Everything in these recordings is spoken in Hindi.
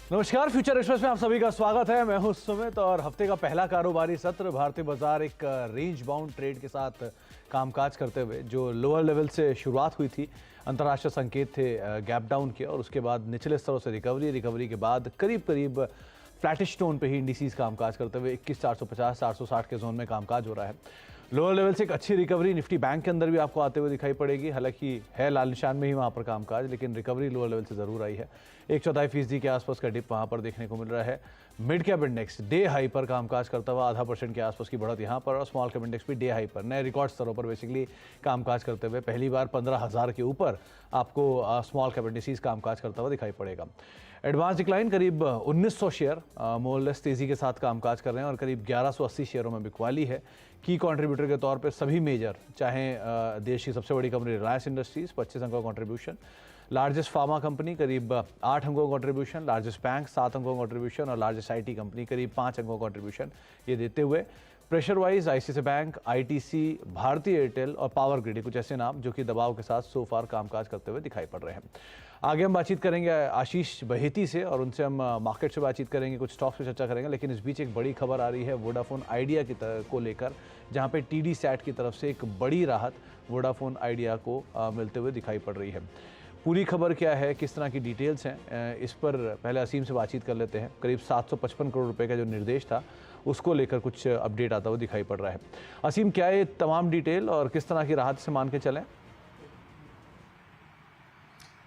नमस्कार, फ्यूचर एक्सप्रेस में आप सभी का स्वागत है। मैं हूं सुमित और हफ्ते का पहला कारोबारी सत्र भारतीय बाजार एक रेंज बाउंड ट्रेड के साथ कामकाज करते हुए जो लोअर लेवल से शुरुआत हुई थी, अंतर्राष्ट्रीय संकेत थे गैप डाउन के और उसके बाद निचले स्तरों से रिकवरी के बाद करीब फ्लैटिश टोन पे ही इंडिसेस कामकाज करते हुए 21,450 460 के जोन में कामकाज हो रहा है। लोअर लेवल से एक अच्छी रिकवरी निफ्टी बैंक के अंदर भी आपको आते हुए दिखाई पड़ेगी। हालांकि है लाल निशान में ही वहाँ पर कामकाज, लेकिन रिकवरी लोअर लेवल से ज़रूर आई है। 1/4% के आसपास का डिप वहाँ पर देखने को मिल रहा है। Mid cap index day high पर कामकाज करता हुआ 0.5% के आसपास की बढ़त यहाँ पर, और स्मॉल कैप इंडेक्स भी डे हाई पर नए रिकॉर्ड स्तरों पर बेसिकली कामकाज करते हुए पहली बार 15,000 के ऊपर आपको स्मॉल कैप इंडिसेस कामकाज करता हुआ दिखाई पड़ेगा। एडवांस डिक्लाइन करीब 1900 शेयर मोरलेस तेजी के साथ कामकाज कर रहे हैं और करीब 1180 शेयरों में बिकवाली है। की कंट्रीब्यूटर के तौर पे सभी मेजर, चाहे देश की सबसे बड़ी कंपनी रिलायंस इंडस्ट्रीज 25 अंकों का कंट्रीब्यूशन, लार्जेस्ट फार्मा कंपनी करीब 8 अंकों का कंट्रीब्यूशन, लार्जेस्ट बैंक 7 अंकों का कंट्रीब्यूशन और लार्जेस्ट आईटी कंपनी करीब 5 अंकों का कंट्रीब्यूशन ये देते हुए pressure wise ICICI bank, ITC, भारतीय एयरटेल और पावर ग्रिड कुछ ऐसे नाम जो कि दबाव के साथ सो फार कामकाज करते हुए दिखाई पड़ रहे हैं। आगे हम बातचीत करेंगे आशीष बहेती से और उनसे हम मार्केट से बातचीत करेंगे, कुछ स्टॉक्स पे चर्चा करेंगे। लेकिन इस बीच एक बड़ी खबर आ रही है वोडाफोन आइडिया की को लेकर, जहां पे टीडी सैट की तरफ से एक बड़ी राहत वोडाफोन आइडिया को मिलते हुए दिखाई पड़ रही है। पूरी खबर क्या है, किस तरह की डिटेल्स हैं, इस पर पहले असीम से बातचीत कर लेते हैं। करीब 755 करोड़ रुपए का जो निर्देश था उसको लेकर कुछ अपडेट आता हुआ दिखाई पड़ रहा है। असीम, क्या ये तमाम डिटेल और किस तरह की राहत से मान के चलें?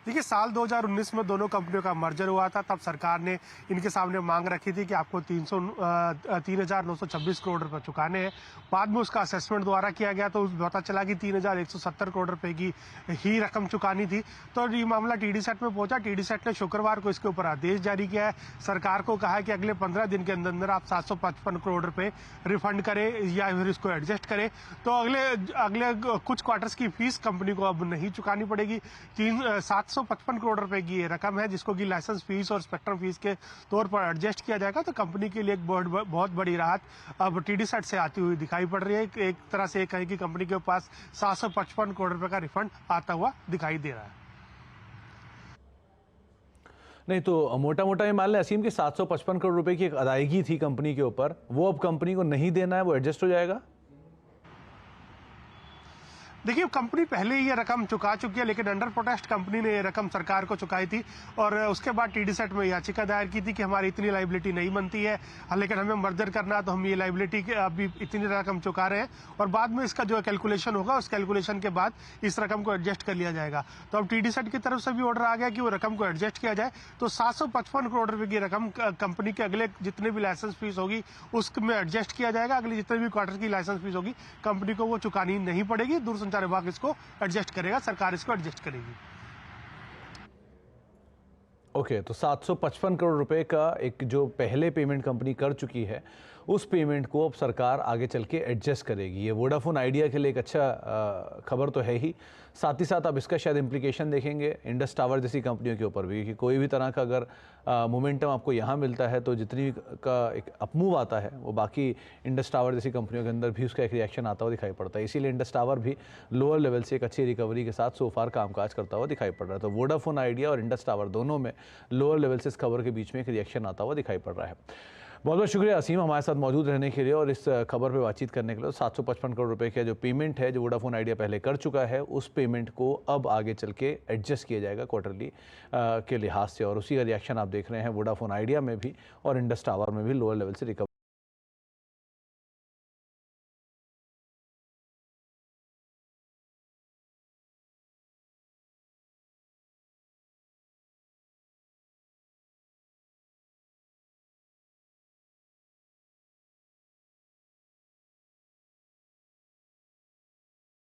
देखिए, साल 2019 में दोनों कंपनियों का मर्जर हुआ था। तब सरकार ने इनके सामने मांग रखी थी कि आपको 3,926 करोड़ रुपए चुकाने हैं। बाद में उसका असेसमेंट दोबारा किया गया तो पता चला कि 3,170 करोड़ रुपए की ही रकम चुकानी थी। तो ये मामला टीडी सेट में पहुंचा। टीडी सेट ने शुक्रवार को इसके ऊपर आदेश जारी किया है। सरकार को कहा है कि अगले 15 दिन के अंदर अंदर आप 755 करोड़ रुपए रिफंड करें या फिर इसको एडजस्ट करें। तो अगले कुछ क्वार्टर्स की फीस कंपनी को अब नहीं चुकानी पड़ेगी। 755 करोड़ रुपए की ये रकम है, जिसको कि लाइसेंस फीस और स्पेक्ट्रम फीस के तौर पर एडजस्ट किया जाएगा। तो कंपनी के लिए एक बहुत बड़ी राहत अब टीडी सेट से आती हुई दिखाई पड़ रही है। एक तरह से कहें कि कंपनी के पास 755 करोड़ रुपए का रिफंड आता हुआ दिखाई दे रहा है। नहीं तो मोटा मोटा ये मान लें असीम की 755 करोड़ रुपए की एक अदायगी थी कंपनी के ऊपर, वो अब कंपनी को नहीं देना है, वो एडजस्ट हो जाएगा। देखिए, कंपनी पहले ही ये रकम चुका चुकी है, लेकिन अंडर प्रोटेस्ट कंपनी ने ये रकम सरकार को चुकाई थी और उसके बाद टीडी सेट में याचिका दायर की थी कि हमारी इतनी लाइबिलिटी नहीं बनती है, लेकिन हमें मर्जर करना तो हम ये लाइबिलिटी अभी इतनी रकम चुका रहे हैं और बाद में इसका जो कैलकुलेशन होगा उस कैलकुलेशन के बाद इस रकम को एडजस्ट कर लिया जाएगा। तो अब टीडी सेट की तरफ से भी ऑर्डर आ गया कि वो रकम को एडजस्ट किया जाए। तो 755 करोड़ रुपए की रकम कंपनी के अगले जितने भी लाइसेंस फीस होगी उसमें एडजस्ट किया जाएगा। अगले जितने भी क्वार्टर की लाइसेंस फीस होगी कंपनी को वो चुकानी नहीं पड़ेगी। दूरसंचार विभाग इसको एडजस्ट करेगा, सरकार इसको एडजस्ट करेगी। ओके, तो 755 करोड़ रुपए का एक जो पहले पेमेंट कंपनी कर चुकी है उस पेमेंट को अब सरकार आगे चल के एडजस्ट करेगी। ये वोडाफोन आइडिया के लिए एक अच्छा खबर तो है ही, साथ ही साथ अब इसका शायद इम्प्लीकेशन देखेंगे इंडस टावर जैसी कंपनियों के ऊपर भी कि कोई भी तरह का अगर मोमेंटम आपको यहाँ मिलता है तो जितनी का एक अपमूव आता है वो बाकी इंडस टावर जैसी कंपनियों के अंदर भी उसका एक रिएक्शन आता हुआ दिखाई पड़ता है। इसीलिए इंडस टावर भी लोअर लेवल से एक अच्छी रिकवरी के साथ सो फार कामकाज करता हुआ दिखाई पड़ रहा है। तो वोडाफोन आइडिया और इंडस टावर दोनों में लोअर लेवल से इस खबर के बीच में एक रिएक्शन आता हुआ दिखाई पड़ रहा है। बहुत बहुत शुक्रिया असीम हमारे साथ मौजूद रहने के लिए और इस खबर पे बातचीत करने के लिए। 755 करोड़ रुपए का जो पेमेंट है जो वोडाफोन आइडिया पहले कर चुका है उस पेमेंट को अब आगे चल के एडजस्ट किया जाएगा क्वार्टरली के लिहाज से, और उसी का रिएक्शन आप देख रहे हैं वोडाफोन आइडिया में भी और इंडस टावर में भी लोअर लेवल से रिकवरी